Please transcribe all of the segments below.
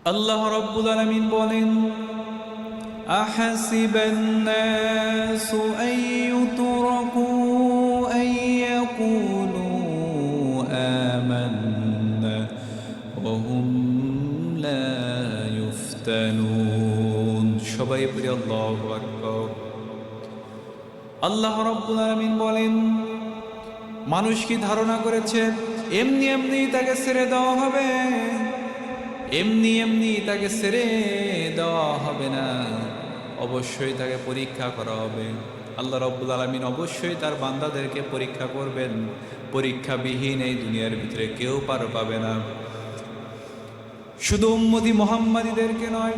আল্লাহ রাব্বুল আলামিন বলেন, আহাসিবান নাসু আন ইউতরাকু আন ইয়াকুলু আমান্না ওয়া হুম লা ইফতানুন। সবাই পড়ি আল্লাহু আকবার। আল্লাহ রাব্বুল আলামিন বলেন, মানুষ কি ধারণা করেছে এমনি এমনি তাকে ছেড়ে দেওয়া হবে? এমনি এমনি তাকে ছেড়ে দেওয়া হবে না, অবশ্যই তাকে পরীক্ষা করা হবে। আল্লাহ রাব্বুল আলামিন অবশ্যই তার বান্দাদেরকে পরীক্ষা করবেন। পরীক্ষাবিহীন এই দুনিয়ার ভিতরে কেউ পার পাবে না। শুধু উম্মতি মুহাম্মাদীদেরকে নয়,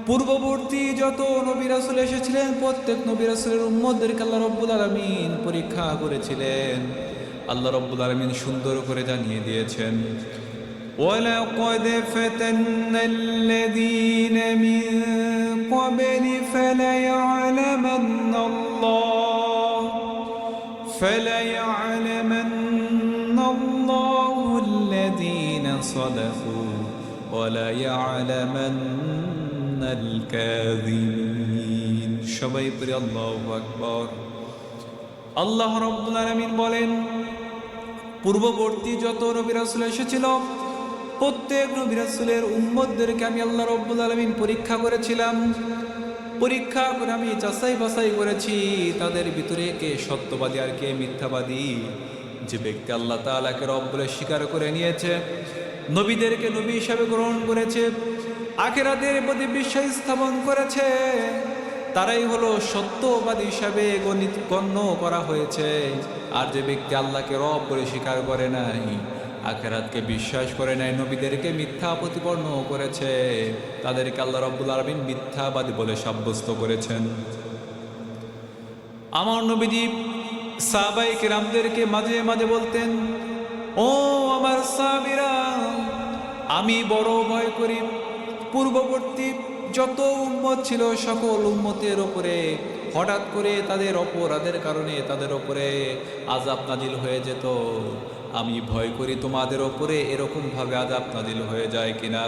পূর্ববর্তী যত নবী রাসূল এসেছিলেন প্রত্যেক নবী রাসূলের উম্মতদেরকে আল্লাহ রাব্বুল আলামিন পরীক্ষা করেছিলেন। আল্লাহ রাব্বুল আলামিন সুন্দর করে জানিয়ে দিয়েছেন, وَلَقَدْ فَتَنَّا الَّذِينَ مِن قَبْلِ فَلَيَعْلَمَنَّ اللَّهُ الَّذِينَ صَدَقُوا وَلَيَعْلَمَنَّ الْكَاذِبِينَ। সবাই পড়ি আল্লাহু আকবার। আল্লাহ রাব্বুল আলামিন বলেন, পূর্ববর্তী যত নবী রাসূল এসেছিল প্রত্যেক নবী রাসূলের উম্মতদেরকে আমি আল্লাহ রাব্বুল আলামিন পরীক্ষা করেছিলাম। পরীক্ষা করে আমি যাচাই বাছাই করেছি তাদের ভিতরে কে সত্যবাদী আর কে মিথ্যাবাদী। যে ব্যক্তি আল্লাহ তাআলাকে রব বলে স্বীকার করে নিয়েছে, নবীদেরকে নবী হিসাবে গ্রহণ করেছে, আখিরাতের প্রতি বিশ্বাস স্থাপন করেছে, তারাই হলো সত্যবাদী হিসাবে গণ্য করা হয়েছে। আর যে ব্যক্তি আল্লাহকে রব বলে স্বীকার করে নাই, আখিরাতকে বিশ্বাস করে নাই, নবীদেরকে মিথ্যা প্রতিপন্ন করেছে, তাদেরকে আল্লাহ রাব্বুল আলামিন মিথ্যাবাদী বলে সাব্যস্ত করেছেন। আমার নবীজি সাহাবায়ে কেরামদেরকে মাঝে মাঝে বলতেন, ও আমার সাহাবীরা, আমি বড় ভয় করি পূর্ববর্তী যত উম্মত ছিল সকল উম্মতের ওপরে হঠাৎ করে তাদের অপরাধের কারণে তাদের ওপরে আযাব নাজিল হয়ে যেত। আমি ভয় করি তোমাদের ওপরে এরকমভাবে আযাব নাজিল হয়ে যায় কিনা।